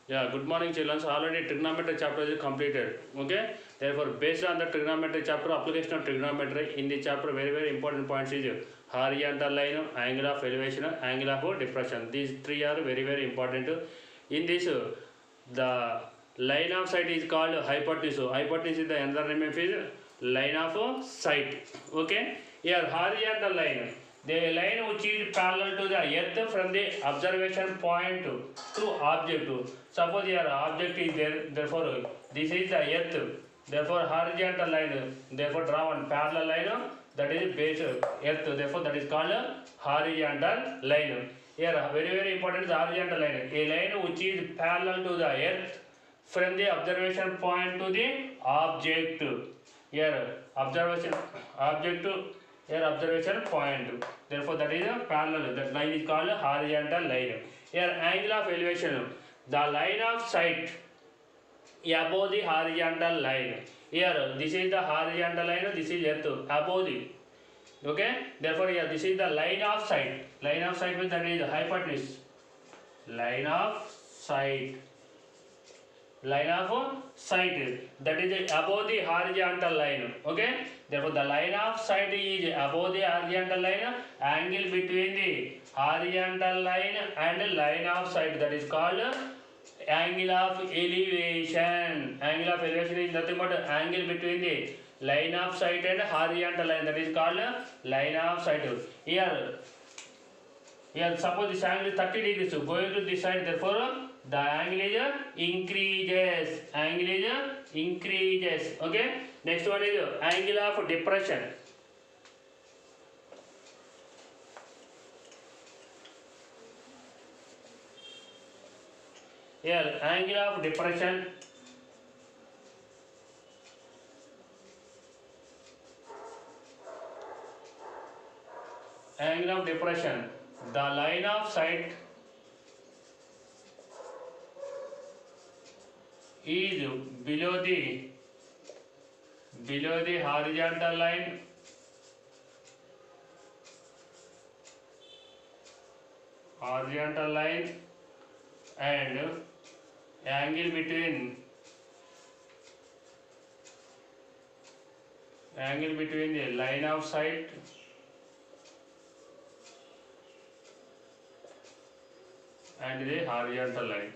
Yeah, good morning, children. So already trigonometry chapter is completed. Okay. Therefore, based on the trigonometry chapter, application of trigonometry in the chapter, very important points is horizontal line, angle of elevation, angle of depression. These three are very important. In this, the line of sight is called hypotenuse. Hypotenuse is the another name of line of sight. Okay. Here horizontal line. The line which is parallel to the earth from the observation point to object. Suppose your object is there, therefore this is the earth. Therefore horizontal line. Therefore draw one parallel line. That is base earth. Therefore that is called horizontal line. Here very important is horizontal line. A line which is parallel to the earth from the observation point to the object. Here observation object to here observation point. Therefore that is a parallel. That line is called horizontal line. Here angle of elevation. The line of sight above the horizontal line. Here this is the horizontal line. This is earth above the. Okay. Therefore here this is the line of sight. Line of sight means that is hypotenuse. Line of sight. Line of sight, that is above the horizontal line. Okay. Therefore the line of sight is above the horizontal line. Angle between the horizontal line and line of sight, that is called angle of elevation. Angle of elevation is nothing but angle between the line of sight and horizontal line, that is called line of sight. Here suppose this angle is 30 degrees, so going to this side, therefore the angle is increases. Angle is increases. Okay. Next one is angle of depression. Here angle of depression. Angle of depression. The line of sight is below the horizontal line and angle between the line of sight and the horizontal line.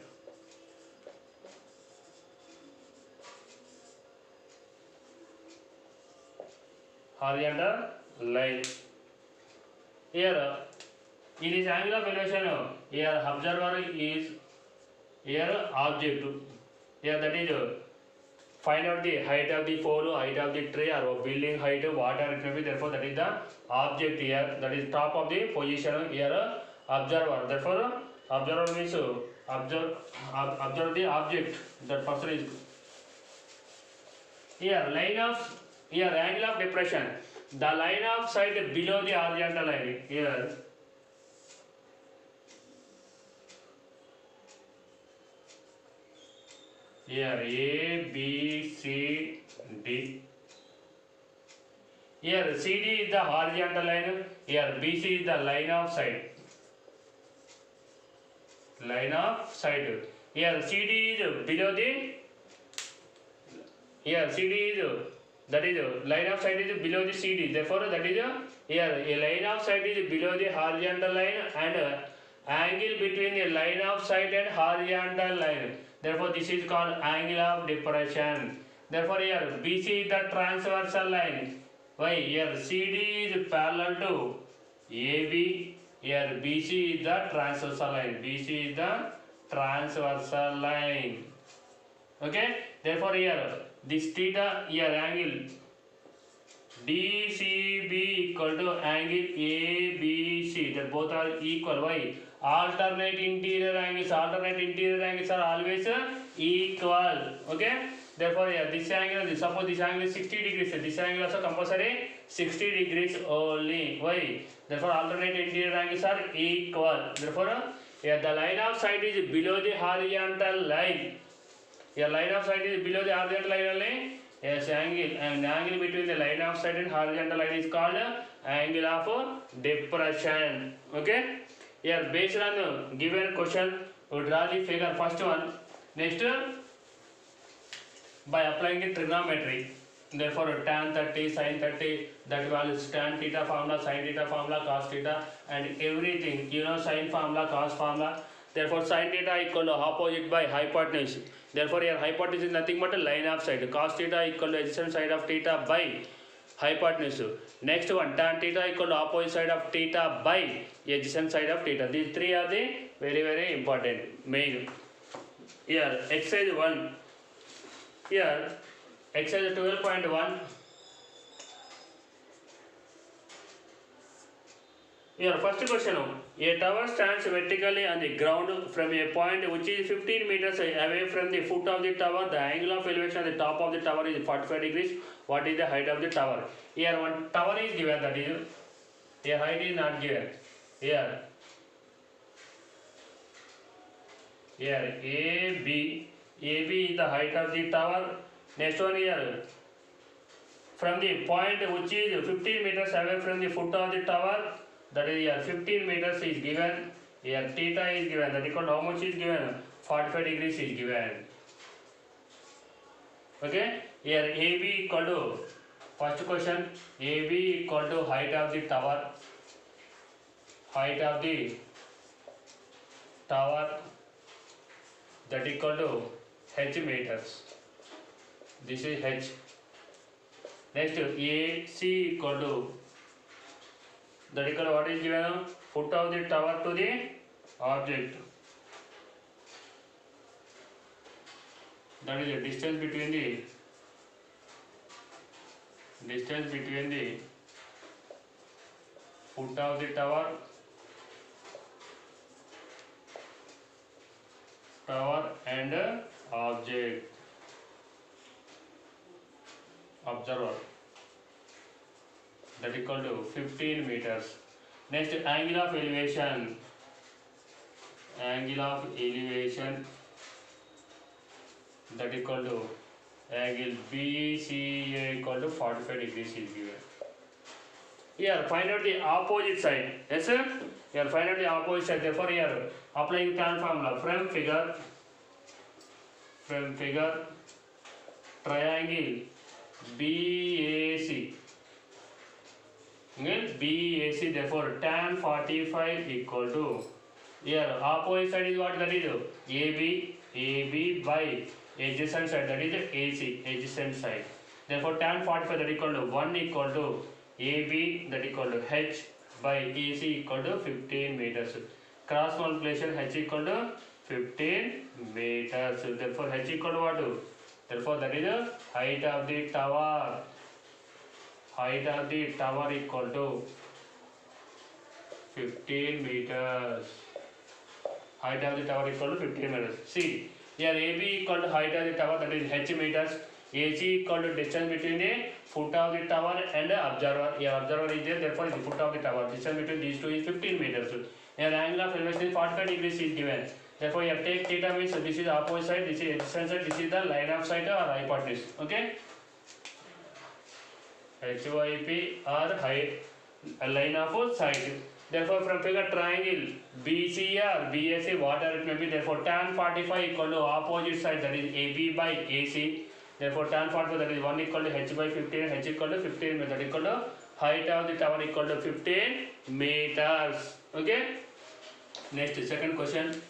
Horizontal line. Here in this angle of elevation, here observer is here object. Here that is find out the height of the pole, height of the tree or building height, whatever it may be. Therefore that is the object here. That is top of the position here observer. Therefore observer means observe the object. That person is here angle of depression. The line of sight below the horizontal line. Here A, B, C, D. Here CD is the horizontal line. Here BC is the line of sight. Line of sight. Here CD is below the. Here CD is that is line of sight is below the CD. Therefore that is here a line of sight is below the horizontal line and angle between the line of sight and horizontal line. Therefore this is called angle of depression. Therefore here BC is the transversal line. Why? Here CD is parallel to AB. Here BC is the transversal line. BC is the transversal line. Okay. Therefore here this theta here angle DCB equal to angle ABC. That both are equal. Why? Alternate interior angles are always equal. Okay. Therefore here this angle, suppose this angle is 60 degrees, this angle also compulsory 60 degrees only. Why? Therefore alternate interior angles are equal. Therefore here the line of sight is below the horizontal line. Here line of sight is below the horizontal line only. Yes, angle and angle between the line of sight and horizontal line is called angle of depression. Okay. Here based on given question, we draw the figure. First one, Next, by applying the trigonometry, therefore tan 30, sin 30, that values tan theta formula, sin theta formula, cos theta, and everything, you know, sin formula, cos formula. Therefore sin theta equal to opposite by hypotenuse. Therefore your hypotenuse is nothing but a line of side. Cos theta equal to adjacent side of theta by hypotenuse. Next one, tan theta equal to opposite side of theta by adjacent side of theta. These three are the very important main. Here exercise 1. Here exercise 12.1. Here first question, a tower stands vertically on the ground from a point which is 15 meters away from the foot of the tower. The angle of elevation at the top of the tower is 45 degrees. What is the height of the tower? Here one tower is given, that is, here height is not given. Here AB is the height of the tower. Next one, here from the point which is 15 meters away from the foot of the tower, that is here 15 meters is given. Here theta is given, that is called how much is given? 45 degrees is given. Okay, here AB equal to, first question, AB equal to height of the tower. Height of the tower, that equal to h meters. This is h. Next, AC equal to, that equal to what is given? Foot of the tower to the object. That is the distance between the foot of the tower and object, observer, that equal to 15 meters. Next, angle of elevation, that equal to angle BCA equal to 45 degrees is given. Here find out the opposite side. Yes sir? Here find out the opposite side. Therefore here applying tan formula from figure triangle BAC. BAC, therefore tan 45 equal to, here opposite side is what? That is AB by adjacent side, that is AC, adjacent side. Therefore tan 45, that equal to 1 equal to AB, that equal to H by AC equal to 15 meters. Cross multiplication, H equal to 15 meters. Therefore H equal to what? Therefore that is the height of the tower. Height of the tower equal to 15 meters. Height of the tower equal to 15 meters. See, here AB equal to height of the tower, that is H meters. AC equal to distance between the foot of the tower and the observer. Here observer is there, therefore the foot of the tower. Distance between these two is 15 meters. Here angle of elevation is 45 degrees is given. Therefore here take theta means this is the opposite side, this is adjacent side, this is the line of sight or hypotenuse. Okay? HYP or height, a line of sight. Therefore from figure triangle BC or BAC, whatever it may be, therefore tan 45 equal to opposite side, that is AB by AC. Therefore tan 45, that is 1 equal to H by 15, H equal to 15 meters, that equal to height of the tower equal to 15 meters. Okay? Next, second question.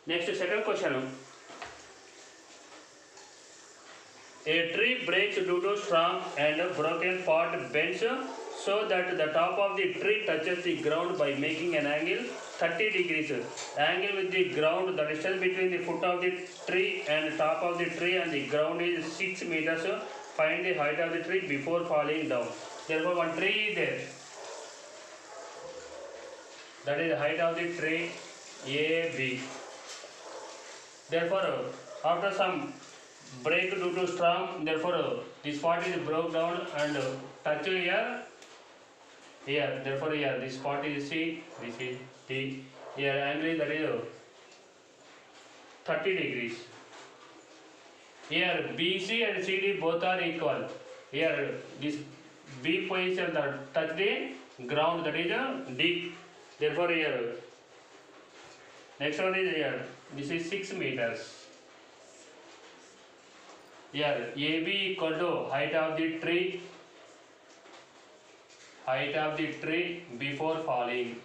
Next, second question. A tree breaks due to strong and broken part bends so that the top of the tree touches the ground by making an angle 30 degrees. Angle with the ground, the distance between the foot of the tree and top of the tree and the ground is 6 meters. Find the height of the tree before falling down. Therefore, one tree is there. That is the height of the tree AB. Therefore, after some break due to storm, therefore this part is broke down and touch here. Therefore here this part is C, this is D. Here angle that is 30 degrees. Here BC and CD both are equal. Here this B position that touch the ground, that is D. Therefore here next one is here. This is 6 meters. Here AB equal to height of the tree. Height of the tree before falling.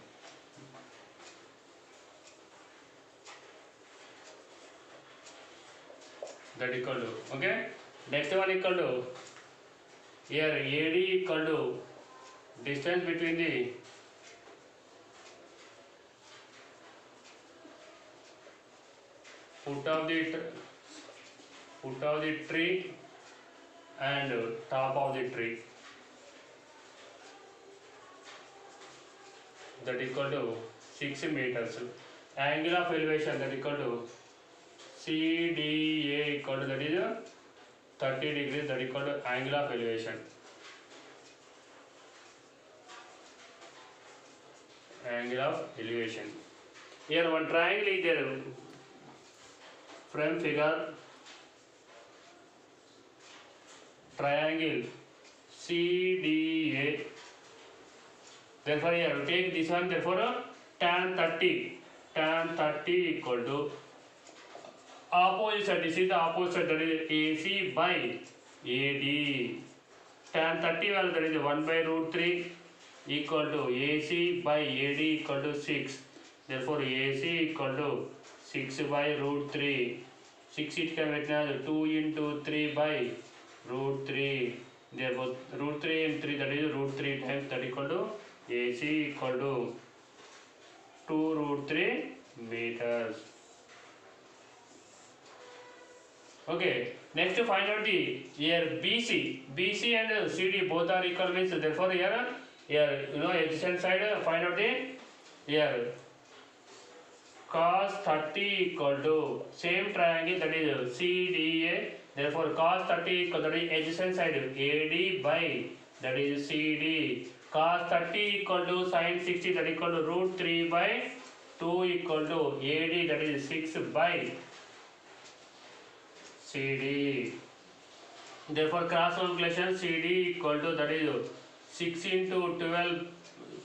That equal to, okay. Next one equal to, here AD equal to distance between the foot of the tree and top of the tree. That equal to 6 meters. Angle of elevation, that equal to CDA equal to, that is 30 degrees, that equal to angle of elevation. Angle of elevation. Here one triangle is there. Frame figure. Triangle CDA. Therefore here take this one, therefore tan 30 equal to opposite side. This is the opposite, that is AC by AD. Tan 30 value, that is 1 by root 3 equal to AC by AD equal to 6. Therefore AC equal to 6 by root 3. 6 it can written as 2 into 3 by root 3. Therefore root 3 and 3, that is root 3 times, that equal to AC equal to 2 root 3 meters. Okay, next to find out the here BC and CD both are equal means, therefore here adjacent side find out the here cos 30 equal to same triangle, that is CDA. Therefore cos 30 equal to, that is adjacent side AD by, that is CD. Cos 30 equal to sin 60, that equal to root 3 by 2 equal to AD, that is 6 by CD. Therefore cross multiplication CD equal to, that is 6 into 12,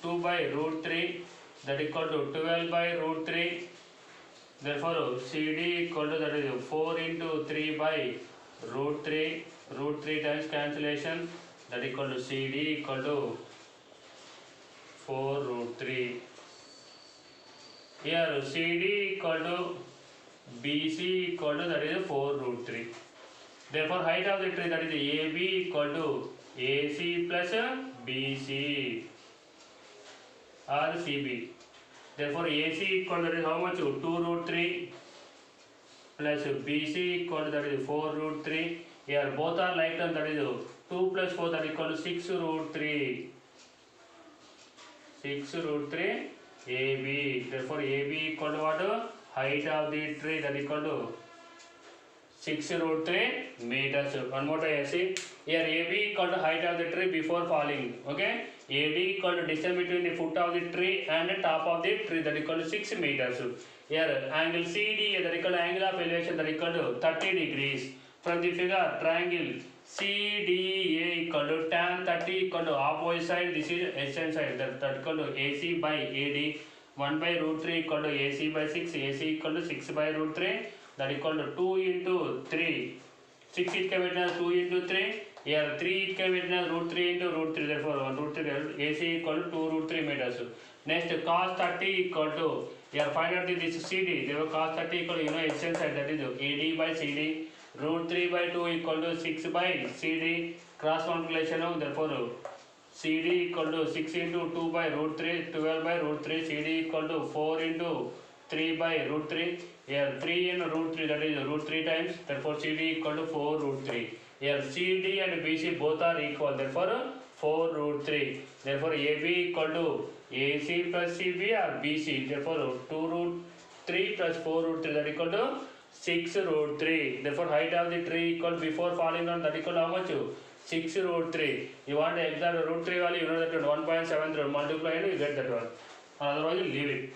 2 by root 3, that equal to 12 by root 3. Therefore CD equal to, that is 4 into 3 by root 3. Root 3 times cancellation, that equal to CD equal to 4 root 3. Here CD equal to BC equal to, that is 4 root 3. Therefore height of the tree, that is AB equal to AC plus BC or CB. Therefore AC equal to, that is how much? 2 root 3 plus BC equal to, that is 4 root 3. Here both are like term, that is 2 plus 4, that equal to 6 root 3. 6 root 3 AB. Therefore AB equal to what? Height of the tree, that equal to 6 root 3 meters. One more time see. Here AB equal to height of the tree before falling. Okay. AD equal to distance between the foot of the tree and the top of the tree, that equal to 6 meters. Here angle CD, that equal to angle of elevation, that equal to 30 degrees. From the figure triangle CDA equal to tan 30 equal to opposite side, this is adjacent side, that equal to AC by AD. 1 by root 3 equal to AC by 6, AC equal to 6 by root 3, that equal to 2 into 3. 6 it can be written as 2 into 3. Here 3 it can be written as root 3 into root 3. Therefore 1 root 3, AC equal to 2 root 3 meters. Next cos 30 equal to, here find out this CD. Therefore cos 30 equal to, adjacent side, that is AD by CD. Root 3 by 2 equal to 6 by CD. Cross multiplication of, therefore CD equal to 6 into 2 by root 3, 12 by root 3. CD equal to 4 into 3 by root 3. Here 3 in root 3, that is root 3 times. Therefore CD equal to 4 root 3. Here CD and BC both are equal. Therefore 4 root 3. Therefore AB equal to AC plus CB or BC. Therefore 2 root 3 plus 4 root 3, that equal to 6 root 3. Therefore height of the tree equal before falling down, that equal to how much? 6 root 3. You want the exact root 3 value, that 1.73, multiply and you get that one. Otherwise you leave it.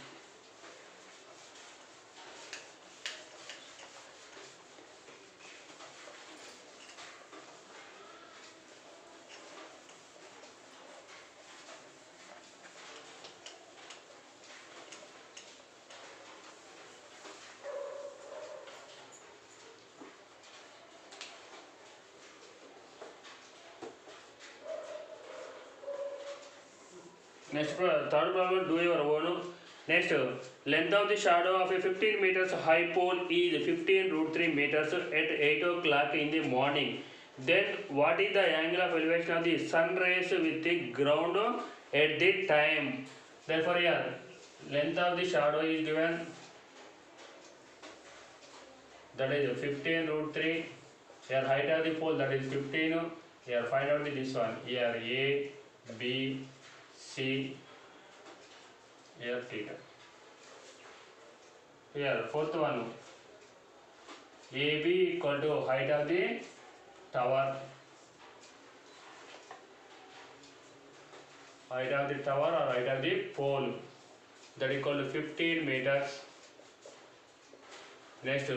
Next, third problem, do your own. Next, length of the shadow of a 15 meters high pole is 15 root 3 meters at 8 o'clock in the morning. Then, what is the angle of elevation of the sun rays with the ground at the time? Therefore, here, length of the shadow is given, that is 15 root 3. Here, height of the pole, that is 15. Here, find out this one. Here, A, B, C, here theta. Here fourth one, AB equal to height of the tower. Height of the tower or height of the pole, that equal to 15 meters. Next,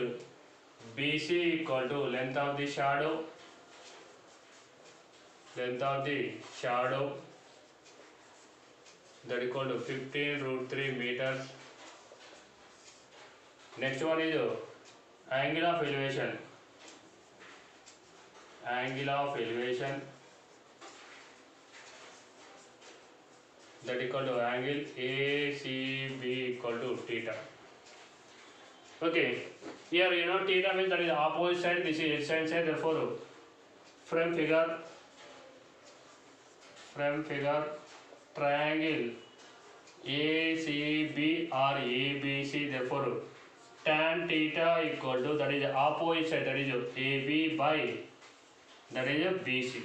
BC equal to length of the shadow. Length of the shadow, that equal to 15 root 3 meters. Next one is angle of elevation. Angle of elevation, that equal to angle ACB equal to theta. Okay, here you know theta means that is opposite side, this is adjacent side, therefore from figure triangle ACB or ABC, therefore tan theta equal to, that is the opposite side, that is AB by, that is BC.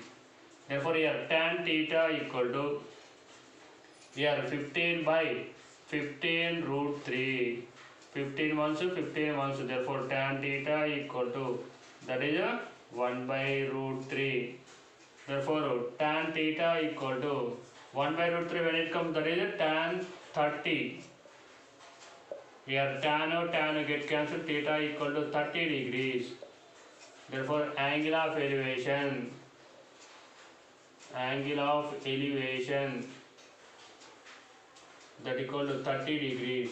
Therefore here tan theta equal to, here 15 by 15 root 3, 15 months, therefore tan theta equal to, that is 1 by root 3. Therefore tan theta equal to 1 by root 3, when it comes, that is tan 30. Here tan get cancelled, theta equal to 30 degrees. Therefore angle of elevation, that equal to 30 degrees.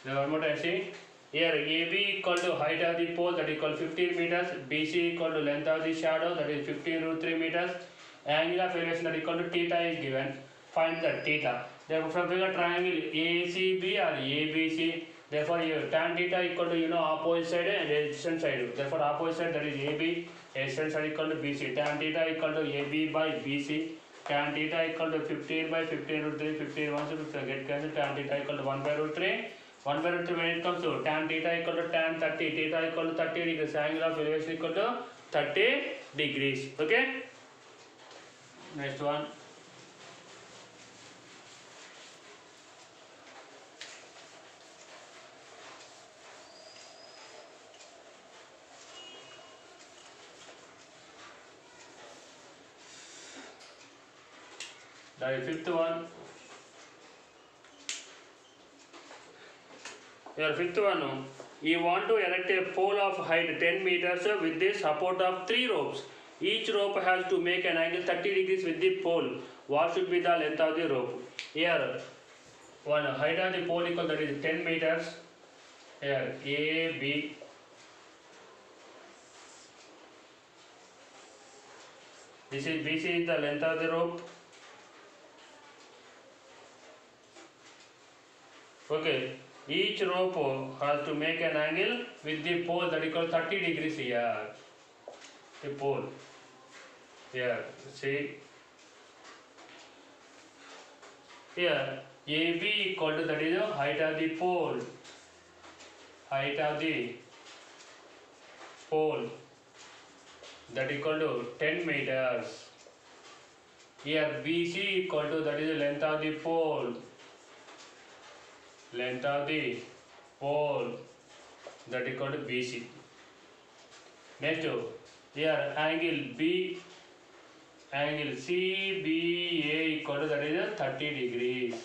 Now one more time see. Here AB equal to height of the pole, that equal 15 meters. BC equal to length of the shadow, that is 15 root 3 meters. Angle of elevation, that equal to theta is given. Find the theta. Therefore from figure triangle ACB or ABC, therefore tan theta equal to opposite side and adjacent side. Therefore opposite side, that is AB, adjacent side equal to BC. Tan theta equal to AB by BC. Tan theta equal to 15 by 15 root 3, 15 once, get cancelled, tan theta equal to 1 by root 3. 1 by root 3, when it comes to tan theta equal to tan 30, theta equal to 30 degrees, angle of elevation equal to 30 degrees. Okay? Next one. That is fifth one. Here fifth one, you want to erect a pole of height 10 meters with the support of 3 ropes. Each rope has to make an angle 30 degrees with the pole. What should be the length of the rope? Here, one height of the pole equal, that is 10 meters. Here A, B. This is BC is the length of the rope. Okay. Each rope has to make an angle with the pole, that equal 30 degrees here. The pole. Here, see. Here, AB equal to, that is the height of the pole. Height of the pole, that equal to 10 meters. Here, BC equal to, that is the length of the pole. Length of the pole, that equal to BC. Next, here angle B, angle CBA equal to, that is 30 degrees.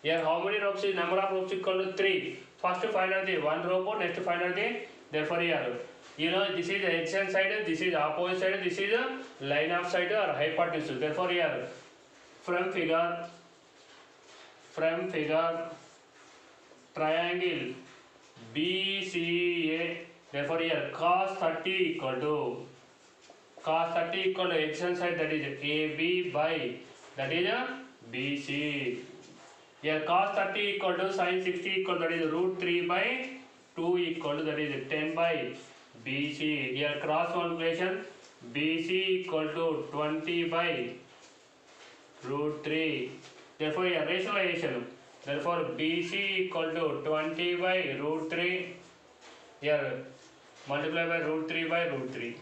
Here how many ropes is, number of ropes equal to 3. First find out the one rope, next find out the, therefore here this is the adjacent side, this is opposite side, this is a line of sight or hypotenuse. Therefore here from figure triangle BCA, therefore here cos 30 equal to adjacent side, that is AB by, that is BC. Here cos 30 equal to sin 60 equal, that is root 3 by 2 equal to, that is 10 by BC. Here cross multiplication, BC equal to 20 by root 3. Therefore here rationalization, therefore BC equal to 20 by root 3. Here multiply by root 3 by root 3.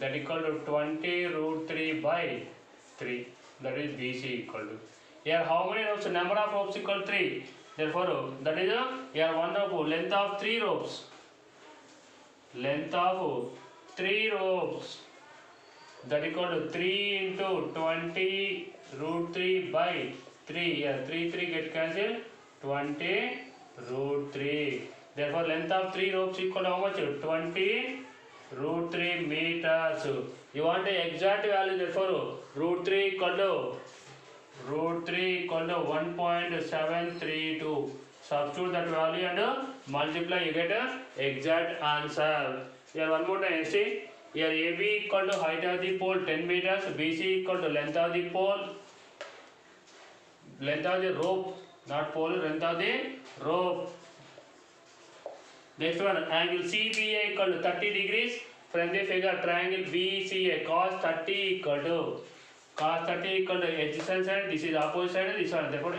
That equal to 20 root 3 by 3. That is BC equal to. Here how many ropes? Number of ropes equal 3. Therefore that is here one rope, length of 3 ropes. Length of 3 ropes. That equal to 3 into 20 root 3 by 3. Here 3 get cancelled. 20 root 3. Therefore length of 3 ropes equal to how much? 20 root 3 meters. You want the exact value, therefore root 3 equal to 1.732. Substitute that value and multiply, you get a exact answer. Here one more time, see. Here AB equal to height of the pole 10 meters, BC equal to length of the pole, length of the rope, not pole, length of the rope. Next one, angle CBA equal to 30 degrees. From the figure, triangle BCA cos 30 equal to adjacent side, this is opposite side, this one. Therefore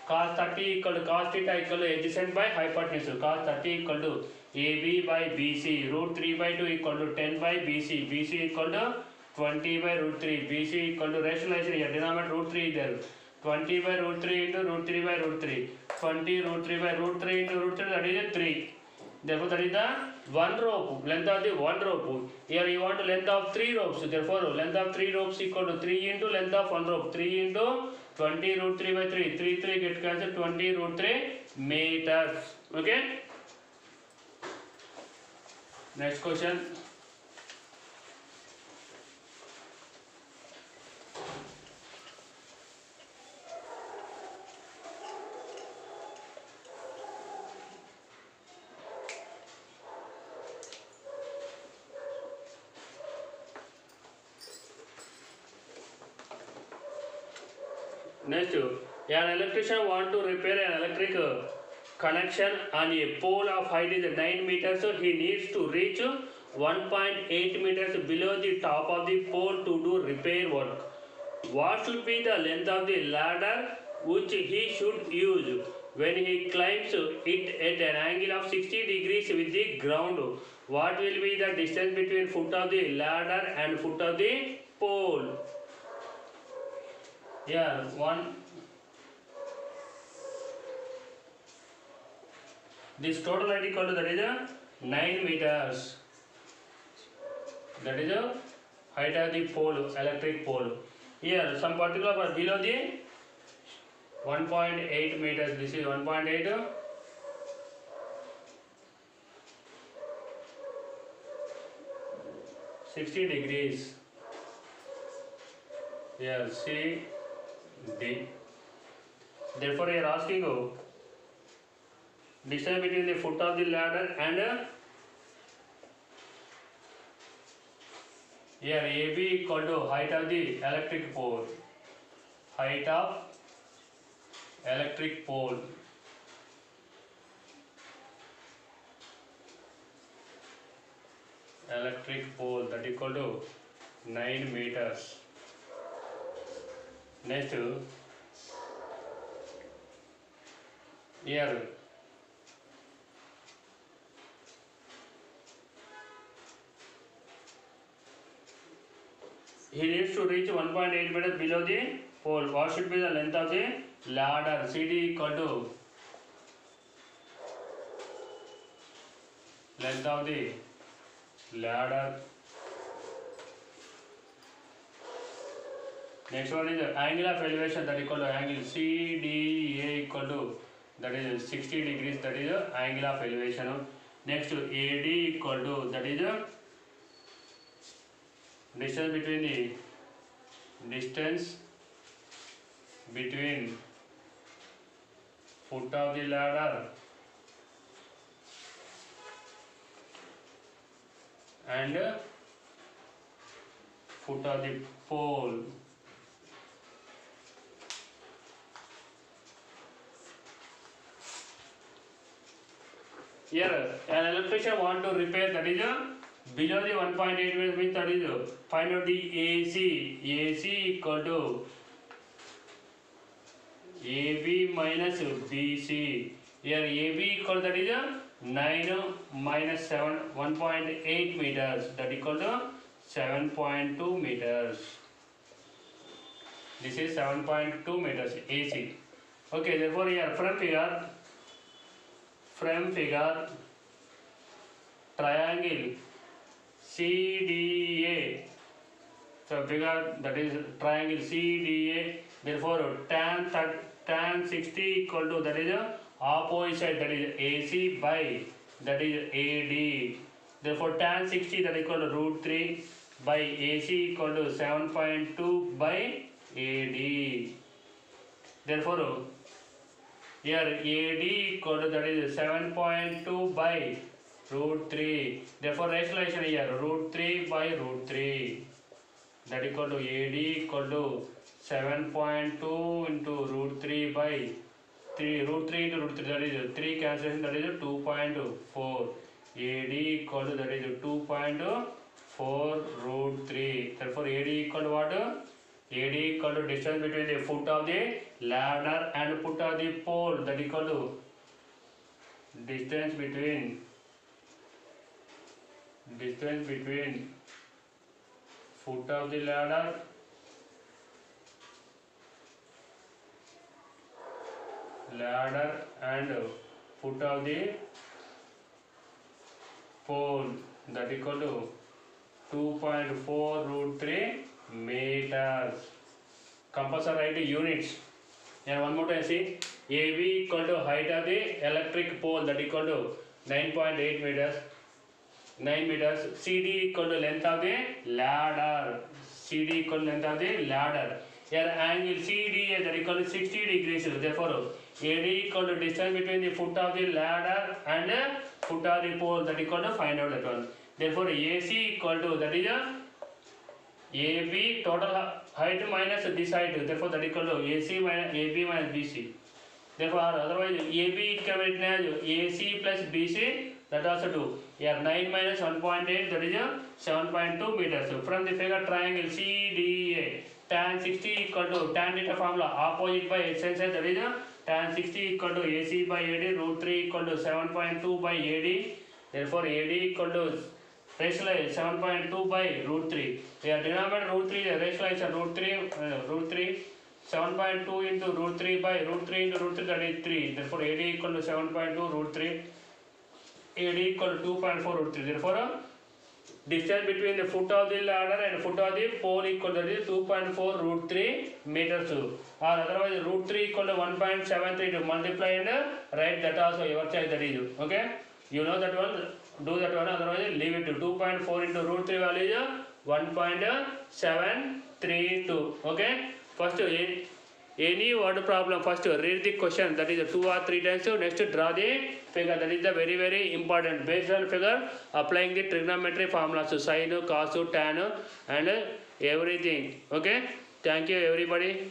cos 30 equal to cos theta equal to adjacent by hypotenuse. Cos 30 equal to AB by BC. Root 3 by 2 equal to 10 by BC. BC equal to 20 by root 3. BC equal to rationalization here. Denominator root 3 there. 20 by root 3 into root 3 by root 3. 20 root 3 by root 3 into root 3, that is 3. Therefore that is the one rope, length of the one rope. Here you want length of 3 ropes. Therefore length of 3 ropes equal to 3 into length of one rope. 3 into 20 root 3 by 3. 3 get cancelled. 20 root 3 meters. Okay. Next question. Next, an electrician want to repair an electric connection on a pole of height is 9 meters. He needs to reach 1.8 meters below the top of the pole to do repair work. What should be the length of the ladder which he should use when he climbs it at an angle of 60 degrees with the ground? What will be the distance between foot of the ladder and foot of the pole? Here one, this total height equal to, that is 9 meters. That is the height of the pole, electric pole. Here some particular part below the 1.8 meters. This is 1.8. 60 degrees. Here C D. Therefore you are asking distance between the foot of the ladder and here AB equal to height of the electric pole. Height of electric pole. Electric pole, that equal to 9 meters. Next, here he needs to reach 1.8 meters below the pole. What should be the length of the ladder? CD equal to length of the ladder. Next one is the angle of elevation, that equal to angle CDA equal to, that is 60 degrees, that is the angle of elevation. Next AD equal to, that is the distance between foot of the ladder and foot of the pole. here an electrician want to repair, that is below the 1.8 means, that is find out the AC equal to AB minus BC. Here AB equal, that is 9 minus 7, 1.8 meters, that equal to 7.2 meters. This is 7.2 meters AC. Okay, therefore here from figure triangle CDA. So figure, that is triangle CDA. Therefore tan 60 equal to, that is opposite side, that is AC by, that is AD. Therefore tan 60, that equal to root 3 by AC equal to 7.2 by AD. Therefore here AD equal to, that is 7.2 by root 3. Therefore rationalization here root 3 by root 3, that equal to AD equal to 7.2 into root 3 by 3, root 3 into root 3, that is 3 cancellation, that is 2.4. AD equal to, that is 2.4 root 3. Therefore AD equal to what? AD equal to distance between the foot of the ladder and foot of the pole, that equal to distance between foot of the ladder and foot of the pole, that equal to 2.4 root 3 meters. Compulsory write units. And one more time, see, AB equal to height of the electric pole, that equal to 9.8 meters, 9 meters. CD equal to length of the ladder. CD equal to length of the ladder. Here angle CDA, that equal to 60 degrees. Therefore AD equal to distance between the foot of the ladder and foot of the pole, that equal to find out that one. Therefore AC equal to, that is AB total height minus this height. Therefore that equal to AC minus AB minus BC. Therefore otherwise AB can be written as AC plus BC, that also do. Here 9 minus 1.8, that is 7.2 meters. From the figure triangle CDA, tan 60 equal to tan theta formula opposite by extension, that is tan 60 equal to AC by AD, root 3 equal to 7.2 by AD. Therefore AD equal to rationalize 7.2 by root 3. Here denominator root 3, rationalize root 3 7.2 into root 3 by root 3 into root 3, that is 3. Therefore AD equal to 7.2 root 3. AD equal to 2.4 root 3. Therefore distance between the foot of the ladder and foot of the pole equal to 2.4 root 3 meters. Or otherwise root 3 equal to 1.73 to multiply and write that also your choice, that is. Okay, you know that one, do that one, otherwise leave it to 2.4 into root 3 value is 1.732. Okay, first any word problem, first read the question, that is 2 or 3 times. Next draw the figure, that is the very important. Based on figure applying the trigonometry formulas, sine, cos, tan and everything. Okay, thank you everybody.